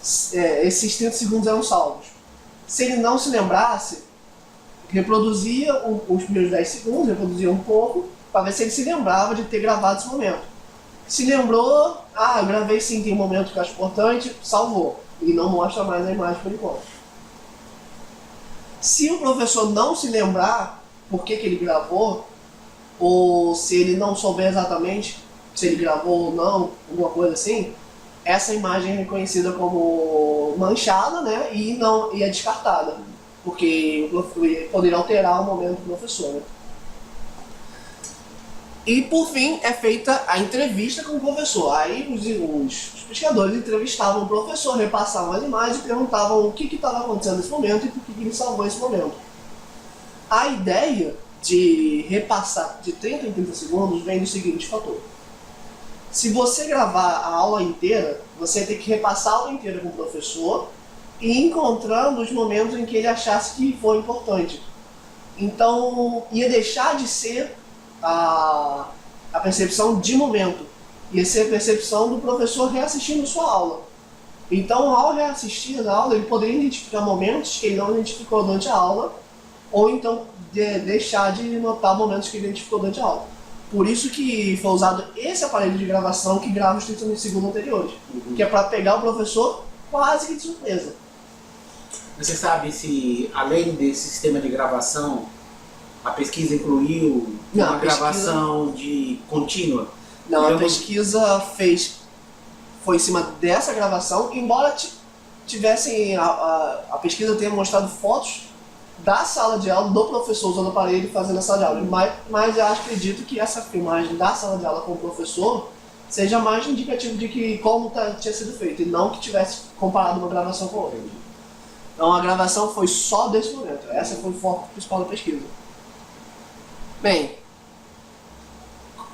Esses 30 segundos eram salvos. Se ele não se lembrasse, reproduzia os primeiros 10 segundos, reproduzia um pouco, para ver se ele se lembrava de ter gravado esse momento. Se lembrou, eu gravei sim, tem um momento que eu acho importante, salvou. E não mostra mais a imagem por enquanto. Se o professor não se lembrar por que ele gravou, ou se ele não souber exatamente se ele gravou ou não, alguma coisa assim, essa imagem é reconhecida como manchada, né, e é descartada, porque poderia alterar o momento do professor. Né? E por fim é feita a entrevista com o professor. Aí os pesquisadores entrevistavam o professor, repassavam as imagens e perguntavam o que estava acontecendo nesse momento e por que ele salvou esse momento. A ideia de repassar de 30 em 30 segundos vem do seguinte fator. Se você gravar a aula inteira, você tem que repassar a aula inteira com o professor e encontrando os momentos em que ele achasse que foi importante. Então ia deixar de ser a percepção de momento, ia ser a percepção do professor reassistindo sua aula. Então, ao reassistir a aula, ele poderia identificar momentos que ele não identificou durante a aula, ou então deixar de notar momentos que ele identificou durante a aula. Por isso que foi usado esse aparelho de gravação que grava os 30 segundos anteriores, que é para pegar o professor quase que de surpresa. Você sabe se, além desse sistema de gravação, a pesquisa incluiu uma gravação contínua? Não, a pesquisa foi em cima dessa gravação, embora tivessem a pesquisa tenha mostrado fotos da sala de aula do professor usando o aparelho fazendo a sala de aula. Mas eu acredito que essa filmagem da sala de aula com o professor seja mais indicativo de que como tinha sido feito, e não que tivesse comparado uma gravação com outra. Então a gravação foi só desse momento. Essa foi o foco principal da pesquisa. Bem,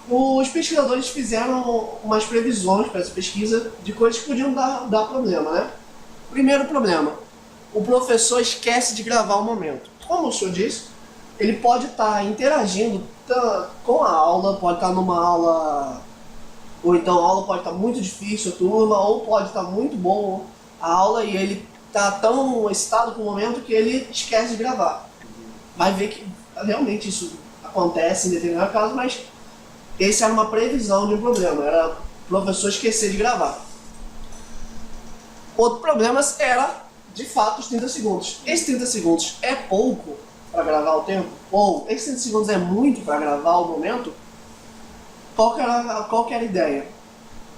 os pesquisadores fizeram umas previsões para essa pesquisa de coisas que podiam dar problema, né? Primeiro problema, o professor esquece de gravar o momento. Como o senhor disse, ele pode estar interagindo com a aula, pode estar numa aula, ou então a aula pode estar muito difícil, a turma, ou pode estar muito bom a aula e ele está tão excitado com o momento que ele esquece de gravar. Vai ver que realmente isso acontece em determinado caso, mas essa era uma previsão de um problema, era o professor esquecer de gravar. Outro problema era, de fato, os 30 segundos. Esses 30 segundos é pouco para gravar o tempo? Ou esses 30 segundos é muito para gravar o momento? Qual que era a ideia?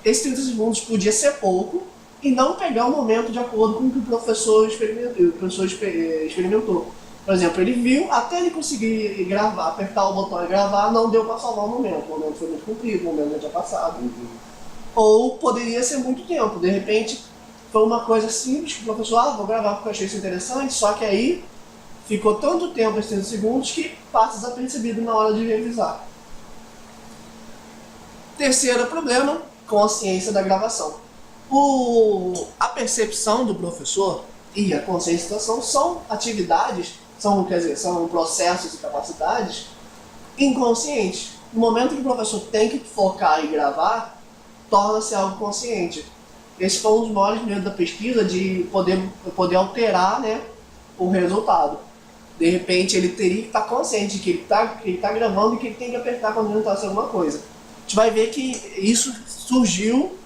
Esses 30 segundos podia ser pouco, e não pegar o momento de acordo com o que o professor experimentou. Por exemplo, ele viu, até ele conseguir gravar, apertar o botão e gravar, não deu para salvar o momento foi muito comprido, o momento já tinha passado. Ou poderia ser muito tempo, de repente foi uma coisa simples que o professor, vou gravar porque eu achei isso interessante, só que aí ficou tanto tempo, esses 30 segundos, que passa desapercebido na hora de revisar. Terceiro problema, consciência da gravação. A percepção do professor e a consciência da situação são atividades, são processos e capacidades inconscientes. No momento que o professor tem que focar e gravar, torna-se algo consciente. Esse foi um dos maiores medos da pesquisa, de poder alterar, né, o resultado. De repente ele teria que estar consciente de que ele está gravando e que ele tem que apertar quando ele está fazendo alguma coisa. A gente vai ver que isso surgiu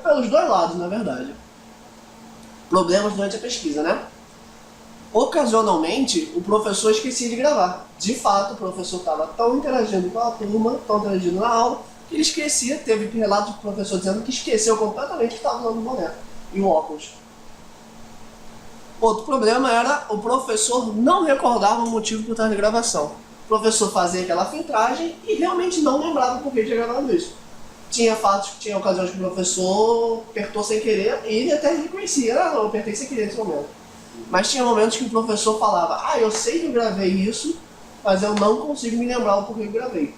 pelos dois lados, na verdade. Problemas durante a pesquisa, né? Ocasionalmente, o professor esquecia de gravar. De fato, o professor estava tão interagindo com a turma, tão interagindo na aula, que ele esquecia. Teve relato do professor dizendo que esqueceu completamente que estava usando o boné e o óculos. Outro problema era o professor não recordava o motivo por trás da gravação. O professor fazia aquela filtragem e realmente não lembrava por que tinha gravado isso. Tinha ocasiões que o professor apertou sem querer e ele até reconhecia, não, eu apertei sem querer nesse momento. Mas tinha momentos que o professor falava, eu sei que eu gravei isso, mas eu não consigo me lembrar o porquê que eu gravei.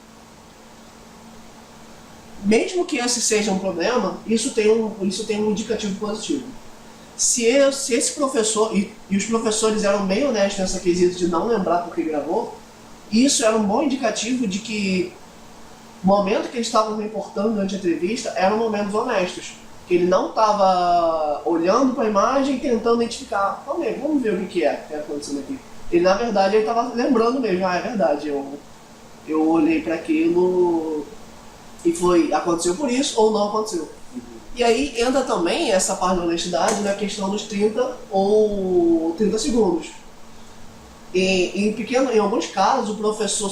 Mesmo que esse seja um problema, isso tem um indicativo positivo. Se esse professor, e os professores eram bem honestos nessa quesito de não lembrar por que gravou, isso era um bom indicativo de que o momento que eles estavam reportando durante a entrevista eram momentos honestos. Que ele não estava olhando para a imagem e tentando identificar, vamos ver o que está acontecendo aqui. Ele, na verdade, estava lembrando mesmo, é verdade, eu olhei para aquilo e aconteceu por isso ou não aconteceu. E aí entra também essa parte da honestidade na questão dos 30 ou 30 segundos. Em alguns casos, o professor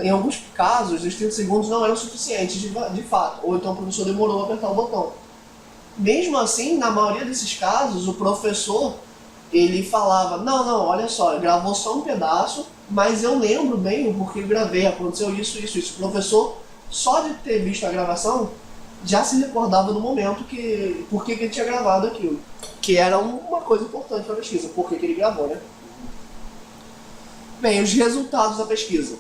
em alguns casos, os 30 segundos não eram suficientes de fato, ou então o professor demorou a apertar o botão. Mesmo assim, na maioria desses casos, o professor ele falava, não, olha só, gravou só um pedaço, mas eu lembro bem o porquê eu gravei, aconteceu isso. O professor, só de ter visto a gravação, já se recordava do momento por que ele tinha gravado aquilo. Que era uma coisa importante para a pesquisa, por que ele gravou, né? Bem, os resultados da pesquisa.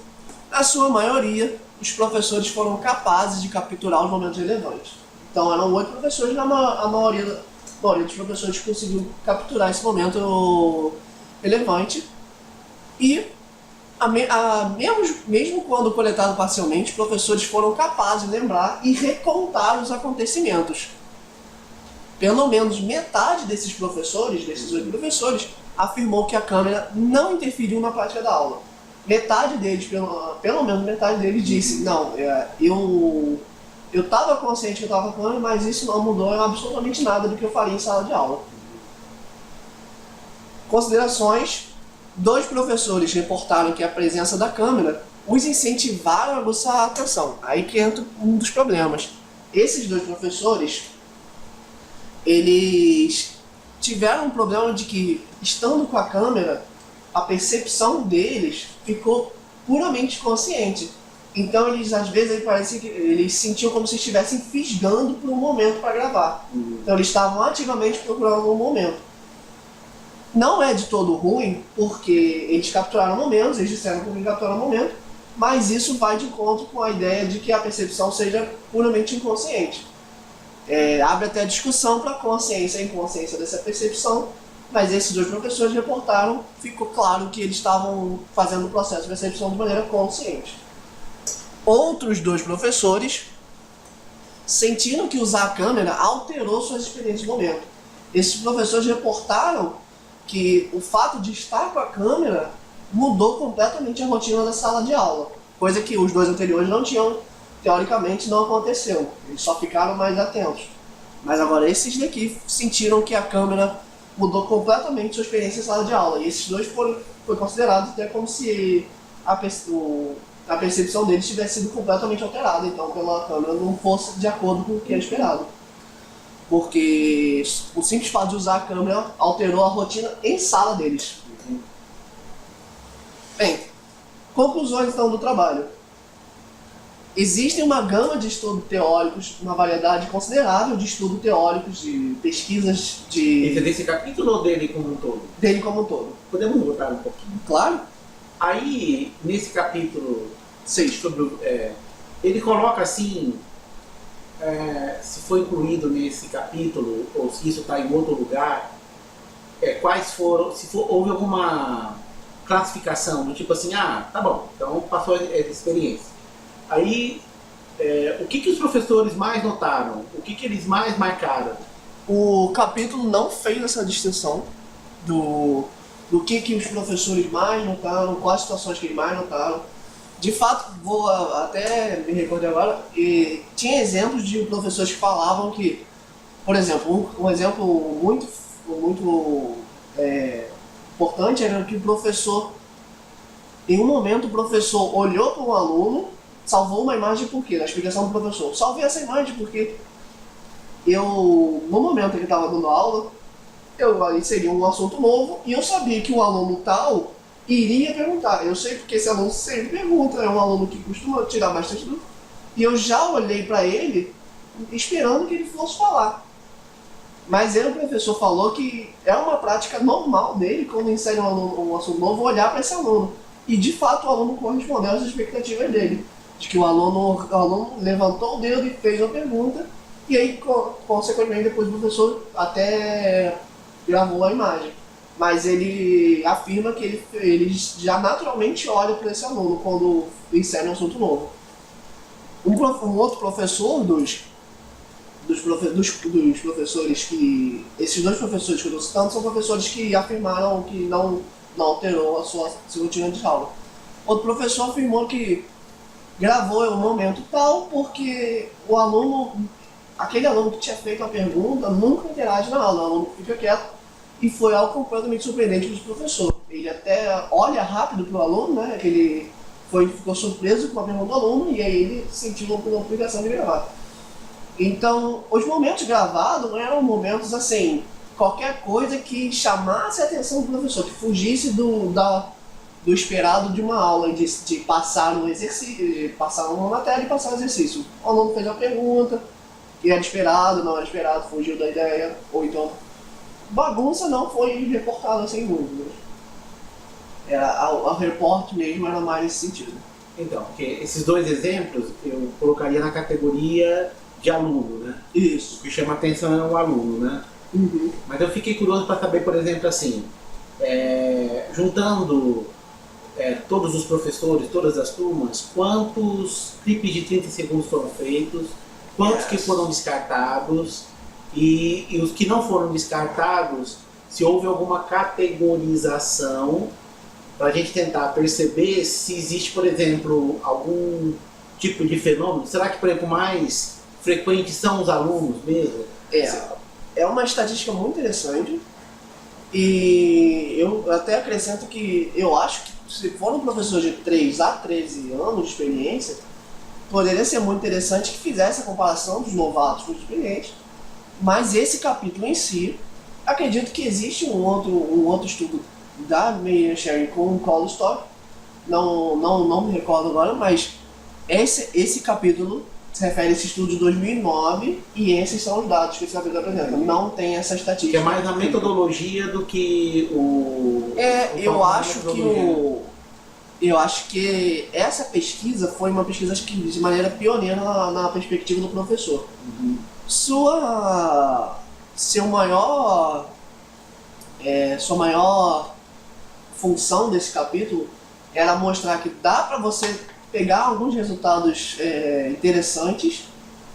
Na sua maioria, os professores foram capazes de capturar os momentos relevantes. Então eram 8 professores, a maioria dos professores conseguiu capturar esse momento relevante. E mesmo quando coletado parcialmente, os professores foram capazes de lembrar e recontar os acontecimentos. Pelo menos metade desses 8 professores, afirmou que a câmera não interferiu na prática da aula. Metade deles, pelo menos metade deles, disse, não, eu estava consciente que eu estava com a câmera, mas isso não mudou absolutamente nada do que eu faria em sala de aula. Considerações. 2 professores reportaram que a presença da câmera os incentivaram a aguçar a atenção. Aí que entra um dos problemas. Esses 2 professores, eles tiveram um problema de que, estando com a câmera, a percepção deles ficou puramente consciente. Então eles, às vezes, parece que eles sentiam como se estivessem fisgando por um momento para gravar. Então eles estavam ativamente procurando um momento. Não é de todo ruim, porque eles capturaram momentos, eles disseram que capturaram momento, mas isso vai de encontro com a ideia de que a percepção seja puramente inconsciente. Abre até discussão para a consciência e inconsciência dessa percepção, mas esses 2 professores reportaram, ficou claro que eles estavam fazendo o processo de percepção de maneira consciente. Outros 2 professores sentiram que usar a câmera alterou suas experiências de momento. Esses professores reportaram que o fato de estar com a câmera mudou completamente a rotina da sala de aula, coisa que os 2 anteriores não tinham, teoricamente não aconteceu, eles só ficaram mais atentos. Mas agora esses daqui sentiram que a câmera mudou completamente sua experiência em sala de aula, e esses 2 foi considerado até como se a percepção deles tivesse sido completamente alterada, então pela câmera não fosse de acordo com o que era esperado. Porque o simples fato de usar a câmera alterou a rotina em sala deles. Bem, conclusões então do trabalho. Existem uma gama de estudos teóricos, uma variedade considerável de estudos teóricos, de pesquisas de... Esse é desse capítulo ou dele como um todo? Dele como um todo. Podemos voltar um pouquinho? Claro. Aí, nesse capítulo 6, sobre ele coloca assim, se foi incluído nesse capítulo, ou se isso está em outro lugar, quais foram, houve alguma classificação, do tipo assim, tá bom, então passou essa experiência. Aí, o que os professores mais notaram? O que eles mais marcaram? O capítulo não fez essa distinção do que os professores mais notaram, quais situações que eles mais notaram. De fato, vou até me recordar agora, tinha exemplos de professores que falavam que, por exemplo, um exemplo muito importante era que o professor, em um momento o professor olhou para um aluno, salvou uma imagem por quê? Na explicação do professor. Salvei essa imagem porque no momento que ele estava dando aula, aí seria um assunto novo e eu sabia que o aluno tal iria perguntar. Eu sei porque esse aluno sempre pergunta, é um aluno que costuma tirar bastante dúvida. E eu já olhei para ele esperando que ele fosse falar. Mas o professor falou que é uma prática normal dele, quando insere um assunto novo, olhar para esse aluno. E de fato o aluno correspondeu às expectativas dele. De que o aluno levantou o dedo e fez uma pergunta, e aí, consequentemente, depois o professor até gravou a imagem. Mas ele afirma que ele já naturalmente olha para esse aluno quando insere um assunto novo. Um outro professor dos professores que... Esses dois professores que eu estou citando são professores que afirmaram que não alterou a sua rotina de aula. Outro professor afirmou que gravou em um momento tal porque aquele aluno que tinha feito a pergunta nunca interage na aula, o aluno fica quieto, e foi algo completamente surpreendente para o professor. Ele até olha rápido para o aluno, né, que ele ficou surpreso com a pergunta do aluno, e aí ele sentiu uma obrigação de gravar. Então, os momentos gravados eram momentos assim, qualquer coisa que chamasse a atenção do professor, que fugisse do esperado de uma aula, de passar um exercício, de passar uma matéria e passar um exercício. O aluno fez uma pergunta, que era esperado, não era esperado, fugiu da ideia, ou então bagunça não foi reportada sem dúvidas. O reporte mesmo era mais nesse sentido. Então, porque esses dois exemplos eu colocaria na categoria de aluno, né? Isso. O que chama atenção é o aluno, né? Uhum. Mas eu fiquei curioso para saber, por exemplo, assim, juntando todos os professores, todas as turmas, quantos clipes de 30 segundos foram feitos, quantos que foram descartados e os que não foram descartados, se houve alguma categorização para a gente tentar perceber se existe, por exemplo, algum tipo de fenômeno. Será que, por exemplo, mais frequente são os alunos mesmo? É uma estatística muito interessante e eu até acrescento que eu acho que se for um professor de 3 a 13 anos de experiência, poderia ser muito interessante que fizesse a comparação dos novatos com os experientes, mas esse capítulo em si, acredito que existe um outro estudo da Meyer Sherry com o Cole Stock, não me recordo agora, mas esse capítulo se refere a esse estudo de 2009 e esses são os dados que esse capítulo apresenta. Não tem essa estatística. Que é mais a metodologia do que eu acho que essa pesquisa foi uma pesquisa de maneira pioneira na perspectiva do professor. Uhum. Sua maior função desse capítulo era mostrar que dá para você pegar alguns resultados interessantes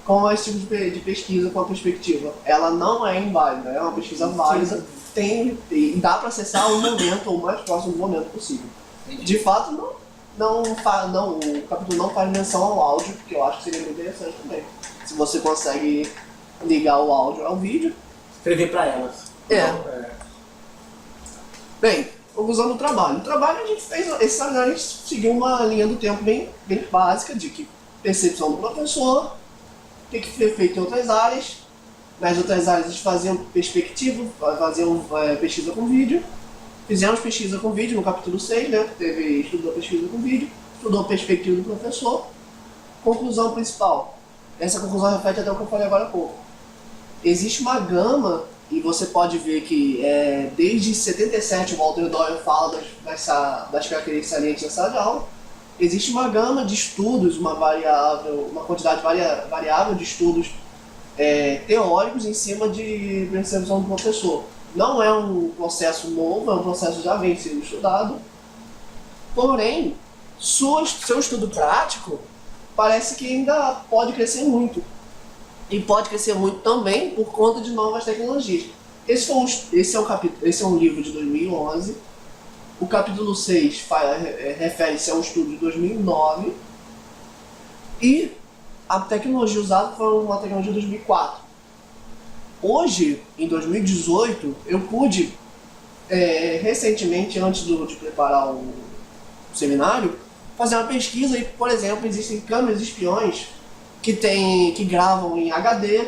com esse tipo de pesquisa com a perspectiva. Ela não é inválida, é uma pesquisa válida, e dá para acessar o momento, o mais próximo do momento possível. De fato, o capítulo não faz menção ao áudio, porque eu acho que seria muito interessante também. Se você consegue ligar o áudio ao vídeo. Escrever para elas. Bem, conclusão do trabalho. No trabalho a gente fez esse análise, seguiu uma linha do tempo bem básica de que percepção do professor, o que foi feito em outras áreas. Nas outras áreas eles faziam perspectiva, faziam pesquisa com vídeo. Fizemos pesquisa com vídeo no capítulo 6, né? Estudou pesquisa com vídeo, estudou perspectiva do professor. Conclusão principal. Essa conclusão reflete até o que eu falei agora há pouco. Existe uma gama, e você pode ver que desde 77 o Walter Doyle fala das características salientes da sala de aula. Existe uma gama de estudos, uma quantidade variável de estudos teóricos em cima de percepção do professor. Não é um processo novo, é um processo que já vem sendo estudado. Porém, seu estudo prático parece que ainda pode crescer muito. E pode crescer muito também por conta de novas tecnologias. Esse é um livro de 2011. O capítulo 6 refere-se a um estudo de 2009. E a tecnologia usada foi uma tecnologia de 2004. Hoje, em 2018, eu pude, recentemente, antes de preparar o seminário, fazer uma pesquisa e, por exemplo, existem câmeras espiões que gravam em HD,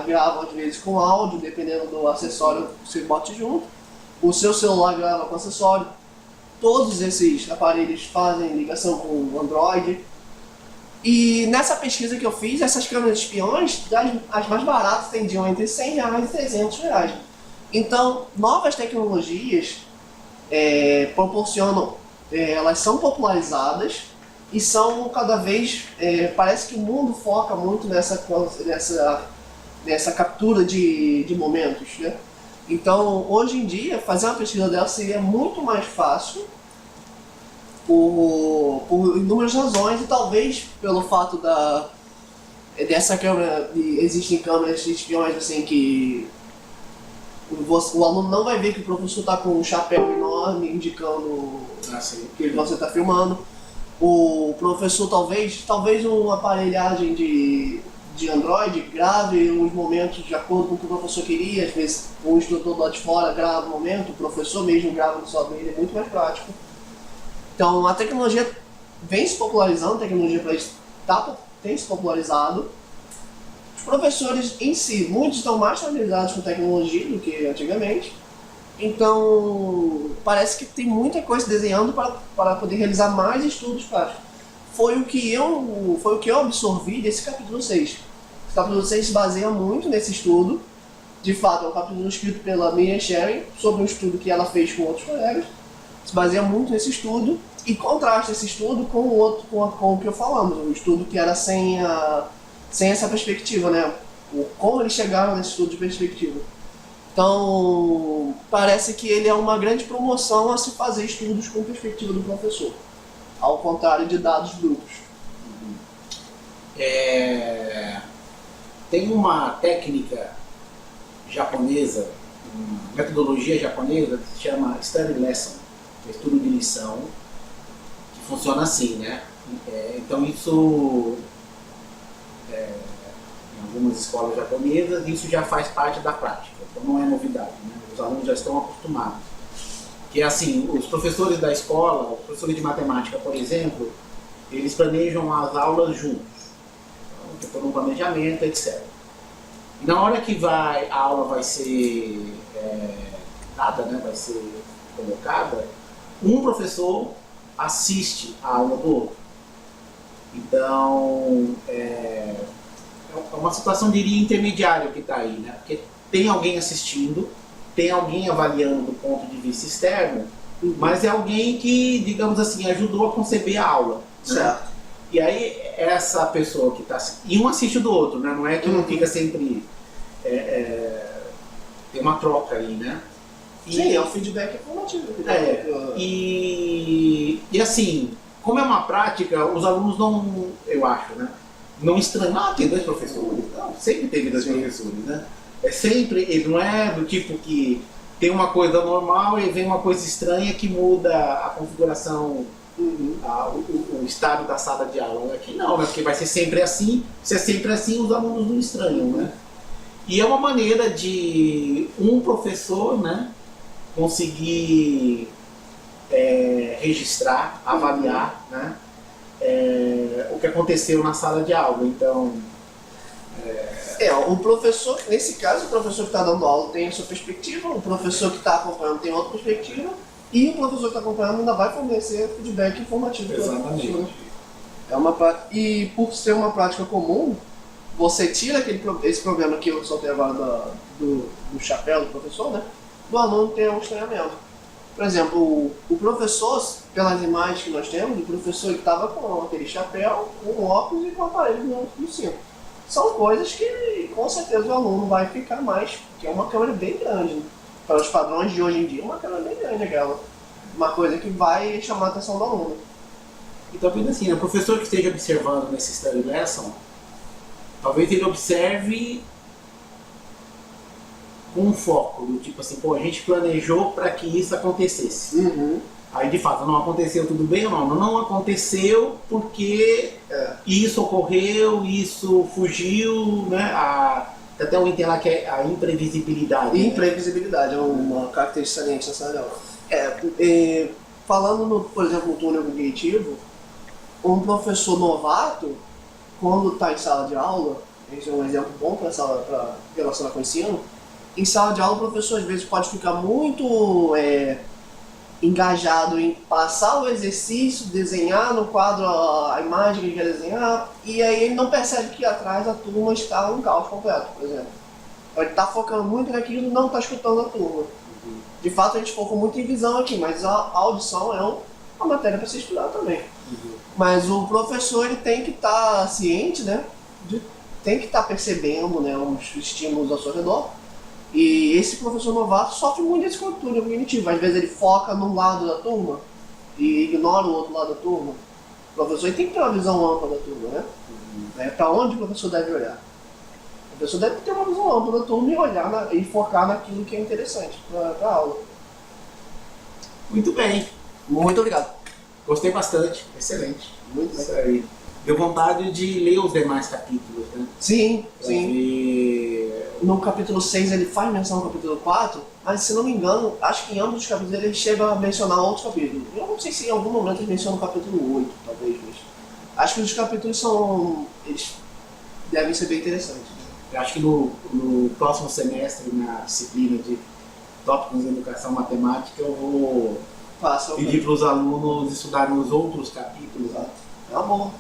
gravam às vezes com áudio, dependendo do acessório que você bote junto. O seu celular grava com acessório. Todos esses aparelhos fazem ligação com o Android. E nessa pesquisa que eu fiz, essas câmeras espiões, as mais baratas tendiam entre R$100 e R$300. Então, novas tecnologias proporcionam, elas são popularizadas e são cada vez, parece que o mundo foca muito nessa captura de momentos, né? Então, hoje em dia, fazer uma pesquisa dela seria muito mais fácil por inúmeras razões, e talvez pelo fato dessa câmera, existem câmeras de espiões assim que o aluno não vai ver que o professor está com um chapéu enorme indicando que você está filmando. O professor talvez uma aparelhagem de Android grave os momentos de acordo com o que o professor queria. Às vezes o instrutor do lado de fora grava o momento, o professor mesmo grava no celular dele, é muito mais prático. Então a tecnologia vem se popularizando, a tecnologia para isso tem se popularizado. Os professores em si, muitos estão mais familiarizados com tecnologia do que antigamente. Então parece que tem muita coisa desenhando para poder realizar mais estudos práticos. Foi o que eu absorvi desse capítulo 6. O capítulo 6 se baseia muito nesse estudo. De fato, é um capítulo escrito pela Miriam Sherry sobre um estudo que ela fez com outros colegas. Se baseia muito nesse estudo e contrasta esse estudo com o que eu falamos, o estudo que era sem essa perspectiva, né? Como eles chegaram nesse estudo de perspectiva. Então, parece que ele é uma grande promoção a se fazer estudos com perspectiva do professor, ao contrário de dados brutos. Tem uma técnica japonesa, uma metodologia japonesa que se chama Study Lesson, que é estudo de lição, que funciona assim, né? Então isso, em algumas escolas japonesas, isso já faz parte da prática, então não é novidade, né? Os alunos já estão acostumados. Que é assim, os professores da escola, os professores de matemática, por exemplo, eles planejam as aulas juntos, então, tem todo um planejamento, etc. E na hora que a aula vai ser dada, né, vai ser colocada, um professor assiste a aula do outro. Então, é uma situação, diria, intermediária que está aí, né? Porque tem alguém assistindo, tem alguém avaliando do ponto de vista externo, mas é alguém que, digamos assim, ajudou a conceber a aula. Certo. Né? E aí, essa pessoa que está... E um assiste o do outro, né? Não é que não fica sempre... tem uma troca aí, né? Sim, é um feedback informativo. E assim, como é uma prática, os alunos não, eu acho, né? Não estranham, tem dois professores. Não, sempre teve dois professores, né? É sempre, ele não é do tipo que tem uma coisa normal e vem uma coisa estranha que muda a configuração, o estado da sala de aula. Aqui não, né? Porque vai ser sempre assim, se é sempre assim, os alunos não estranham, né? E é uma maneira de um professor, né, conseguir registrar, avaliar, né, o que aconteceu na sala de aula. Então, o professor, nesse caso, o professor que está dando aula tem a sua perspectiva, o professor que está acompanhando tem outra perspectiva, e o professor que está acompanhando ainda vai fornecer feedback informativo. exatamente. E por ser uma prática comum, você tira esse problema que eu soltei agora do chapéu do professor, né? Do aluno ter um estranhamento. Por exemplo, o professor, pelas imagens que nós temos, o professor estava com aquele chapéu, com óculos e com aparelho no cinto. São coisas que com certeza o aluno vai ficar mais, porque é uma câmera bem grande, né? Para os padrões de hoje em dia, uma câmera bem grande aquela. Uma coisa que vai chamar a atenção do aluno. Então, pensa assim, o professor que esteja observando nesse study lesson, talvez ele observe com um foco, do tipo assim, pô, a gente planejou para que isso acontecesse. Uhum. Aí de fato não aconteceu, tudo bem ou não? Não aconteceu porque isso ocorreu, isso fugiu, né? Até o item lá que é a imprevisibilidade. Imprevisibilidade é uma característica saliente nessa área. Falando, por exemplo, no túnel cognitivo, um professor novato, quando está em sala de aula, esse é um exemplo bom para relacionar com o ensino, em sala de aula o professor às vezes pode ficar muito engajado em passar o exercício, desenhar no quadro a imagem que ele quer desenhar, e aí ele não percebe que atrás a turma está um caos completo, por exemplo. Ele está focando muito naquilo e não está escutando a turma. De fato a gente focou muito em visão aqui, mas a audição é uma matéria para ser estudada também. Mas o professor ele tem que estar ciente, né? Tem que estar percebendo, né, os estímulos ao seu redor. E esse professor novato sofre muito desse túnel cognitivo. Às vezes ele foca num lado da turma e ignora o outro lado da turma. O professor tem que ter uma visão ampla da turma, né? Para onde o professor deve olhar? O professor deve ter uma visão ampla da turma e olhar e focar naquilo que é interessante para a aula. Muito bem. Muito obrigado. Gostei bastante. Excelente. Muito Isso aí. Deu vontade de ler os demais capítulos, né? Sim, Pra sim. ver... No capítulo 6 ele faz menção ao capítulo 4, mas se não me engano, acho que em ambos os capítulos ele chega a mencionar outros capítulos. Eu não sei se em algum momento ele menciona o capítulo 8, talvez, mas acho que os capítulos eles devem ser bem interessantes. Eu acho que no próximo semestre, na disciplina de tópicos de educação matemática, eu vou pedir para os alunos estudarem os outros capítulos. Tá bom.